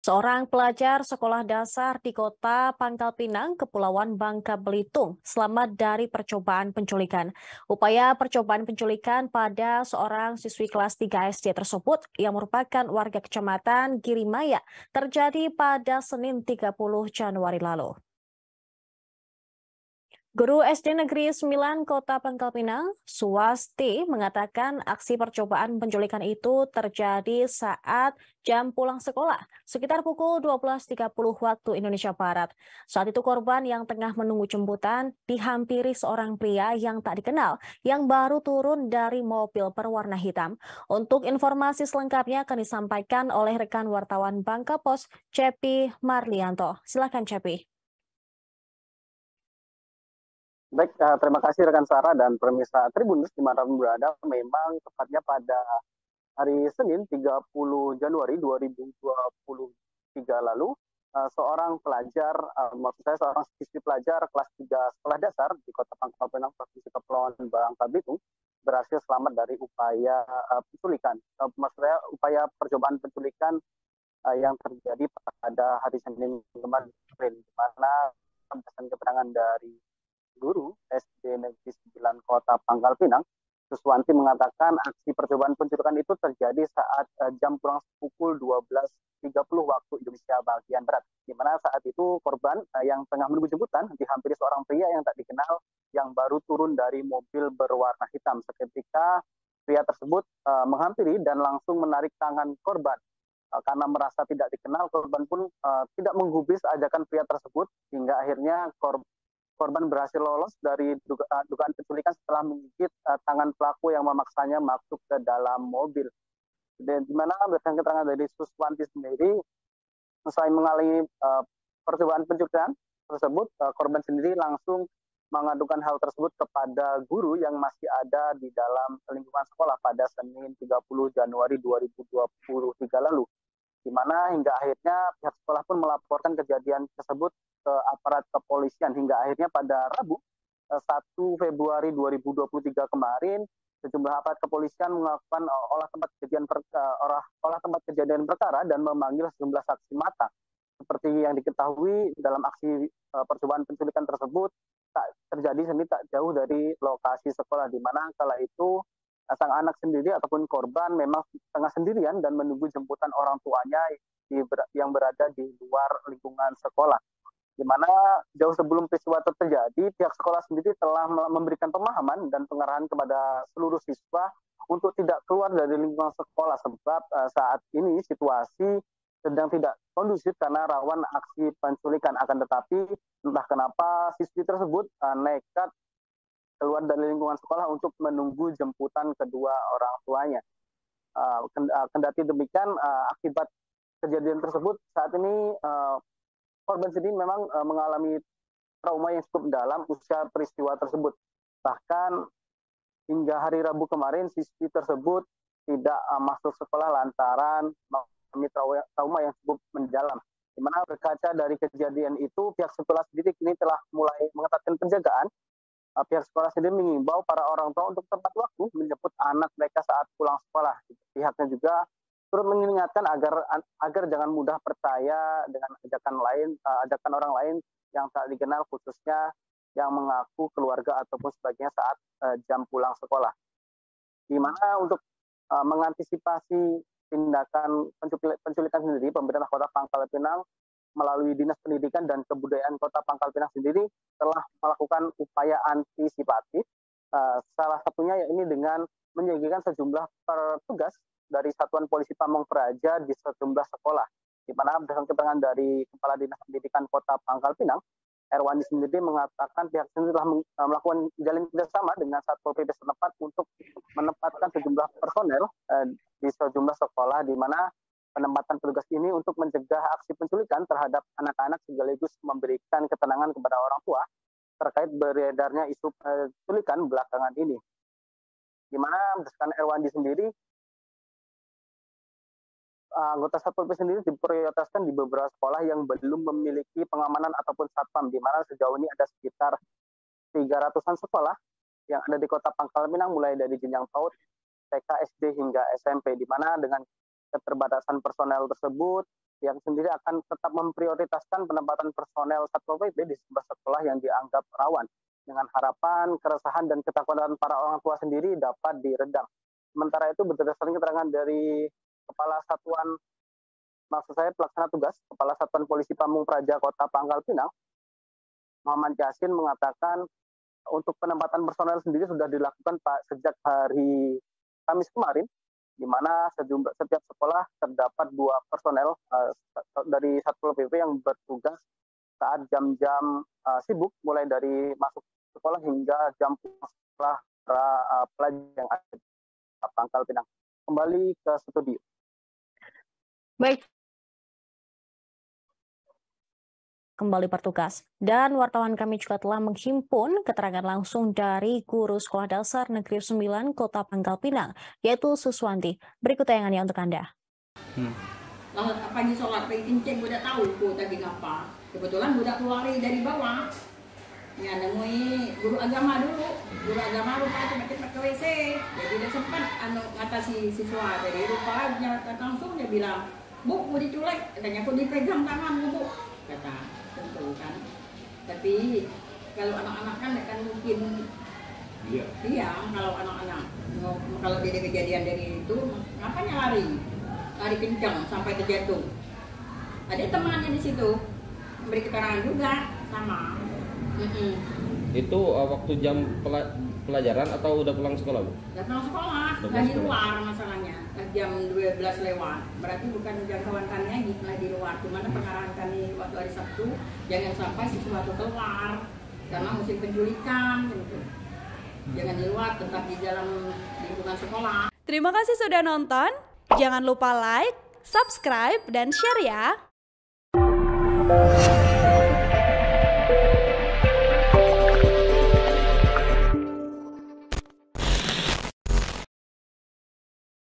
Seorang pelajar sekolah dasar di kota Pangkal Pinang, Kepulauan Bangka Belitung, selamat dari percobaan penculikan. Upaya percobaan penculikan pada seorang siswi kelas 3 SD tersebut yang merupakan warga Kecamatan Girimaya terjadi pada Senin 30 Januari lalu. Guru SD Negeri 9 Kota Pangkal Pinang, Suwasti, mengatakan aksi percobaan penculikan itu terjadi saat jam pulang sekolah, sekitar pukul 12.30 waktu Indonesia Barat. Saat itu korban yang tengah menunggu jemputan dihampiri seorang pria yang tak dikenal yang baru turun dari mobil berwarna hitam. Untuk informasi selengkapnya akan disampaikan oleh rekan wartawan Bangka Pos, Cepi Marlianto. Silakan Cepi. Baik, terima kasih rekan Sarah dan pemirsa Tribunnews dimanapun berada. Memang tepatnya pada hari Senin 30 Januari 2023 lalu, seorang pelajar, maksud saya seorang siswi pelajar kelas 3 sekolah dasar di Kota Pangkal Pinang, Provinsi Kepulauan Bangka Belitung, berhasil selamat dari upaya penculikan. Maksud saya upaya percobaan penculikan yang terjadi pada hari Senin kemarin, di mana berdasarkan keterangan dari guru SD Negeri 9 Kota Pangkal Pinang, Suswanti mengatakan aksi percobaan penculikan itu terjadi saat jam pulang pukul 12.30 waktu Indonesia bagian barat, di mana saat itu korban yang tengah menunggu jemputan dihampiri seorang pria yang tak dikenal yang baru turun dari mobil berwarna hitam. Seketika pria tersebut menghampiri dan langsung menarik tangan korban. Karena merasa tidak dikenal, korban pun tidak menggubris ajakan pria tersebut hingga akhirnya korban berhasil lolos dari dugaan penculikan setelah menggigit tangan pelaku yang memaksanya masuk ke dalam mobil. Dan di mana berdasarkan keterangan dari Suswanti sendiri, usai mengalami percobaan penculikan tersebut, korban sendiri langsung mengadukan hal tersebut kepada guru yang masih ada di dalam lingkungan sekolah pada Senin 30 Januari 2023 lalu, di mana hingga akhirnya pihak sekolah pun melaporkan kejadian tersebut ke aparat kepolisian. Hingga akhirnya pada Rabu 1 Februari 2023 kemarin, sejumlah aparat kepolisian melakukan olah tempat kejadian perkara dan memanggil sejumlah saksi mata. Seperti yang diketahui, dalam aksi percobaan penculikan tersebut terjadi tak jauh dari lokasi sekolah, di mana kala itu sang anak sendiri ataupun korban memang tengah sendirian dan menunggu jemputan orang tuanya yang berada di luar lingkungan sekolah. Di mana jauh sebelum peristiwa itu terjadi, pihak sekolah sendiri telah memberikan pemahaman dan pengarahan kepada seluruh siswa untuk tidak keluar dari lingkungan sekolah, sebab saat ini situasi sedang tidak kondusif karena rawan aksi penculikan. Akan tetapi entah kenapa siswi tersebut nekat keluar dari lingkungan sekolah untuk menunggu jemputan kedua orang tuanya. Kendati demikian, akibat kejadian tersebut, saat ini korban sendiri memang mengalami trauma yang cukup dalam usai peristiwa tersebut. Bahkan hingga hari Rabu kemarin, siswi tersebut tidak masuk sekolah lantaran mengalami trauma yang cukup mendalam. Di mana berkaca dari kejadian itu, pihak sekolah sendiri kini telah mulai mengetatkan penjagaan. Pihak sekolah sendiri mengimbau para orang tua untuk tepat waktu menjemput anak mereka saat pulang sekolah. Pihaknya juga turut mengingatkan agar jangan mudah percaya dengan ajakan orang lain yang tak dikenal, khususnya yang mengaku keluarga ataupun sebagainya saat jam pulang sekolah. Di mana untuk mengantisipasi tindakan penculikan sendiri, pemerintah Kota Pangkal Pinang melalui Dinas Pendidikan dan Kebudayaan Kota Pangkal Pinang sendiri telah melakukan upaya antisipatif. Salah satunya yakni dengan menyajikan sejumlah petugas dari Satuan Polisi Pamong Praja di sejumlah sekolah, di mana berdasarkan keterangan dari Kepala Dinas Pendidikan Kota Pangkal Pinang, Erwandi sendiri mengatakan pihak sendiri telah melakukan jalin kerjasama dengan Satpol PP setempat untuk menempatkan sejumlah personel di sejumlah sekolah, di mana penempatan petugas ini untuk mencegah aksi penculikan terhadap anak-anak sekaligus memberikan ketenangan kepada orang tua terkait beredarnya isu penculikan belakangan ini. Di mana berdasarkan Erwandi sendiri, anggota Satpol PP sendiri diprioritaskan di beberapa sekolah yang belum memiliki pengamanan ataupun satpam, di mana sejauh ini ada sekitar 300-an sekolah yang ada di Kota Pangkal Pinang, mulai dari jenjang PAUD, TK, SD hingga SMP, di mana dengan keterbatasan personel tersebut, yang sendiri akan tetap memprioritaskan penempatan personel Satpol PP di sebuah sekolah yang dianggap rawan, dengan harapan keresahan dan ketakutan para orang tua sendiri dapat diredam. Sementara itu berdasarkan keterangan dari Kepala Satuan, maksud saya pelaksana tugas, Kepala Satuan Polisi Pamung Praja Kota Pangkal Pinang, Muhammad Yasin mengatakan untuk penempatan personel sendiri sudah dilakukan sejak hari Kamis kemarin, di mana setiap sekolah terdapat 2 personel dari Satpol PP yang bertugas saat jam-jam sibuk, mulai dari masuk sekolah hingga jam pulang sekolah para pelajar yang ada di Pangkal Pinang. Kembali ke studio. Baik. Kembali bertugas. Dan wartawan kami juga telah menghimpun keterangan langsung dari guru Sekolah Dasar Negeri 9 Kota Pangkal Pinang, yaitu Suswanti. Berikut tayangannya untuk Anda. Pagi sholat, pagi kencing, udah tahu kok tadi ngapa. Kebetulan udah keluar dari bawah. Ya, nemui guru agama dulu. Guru agama lupa cepat-cepat ke WC. Jadi dia sempat ngatasi siswa. Jadi lupa langsung dia bilang, "Bu, mau diculik." Katanya, "Kok dipegang tanganmu, Bu?" Kata, tentu kan. Tapi kalau anak-anak kan mungkin iya, kalau anak-anak kalau dia kejadian dari itu, ngapain lari kencang sampai terjatuh. Ada temannya di situ memberi keterangan juga sama. Itu waktu jam pelajaran atau udah pulang sekolah, Bu? Udah pulang sekolah, di luar masalahnya. Jam 12 lewat, berarti bukan jangkauan kami lagi di luar. Cuma pengarahan kami waktu hari Sabtu, jangan sampai sesuatu keluar karena musim penculikan gitu. Jangan di luar, tetap di dalam lingkungan sekolah. Terima kasih sudah nonton. Jangan lupa like, subscribe, dan share ya.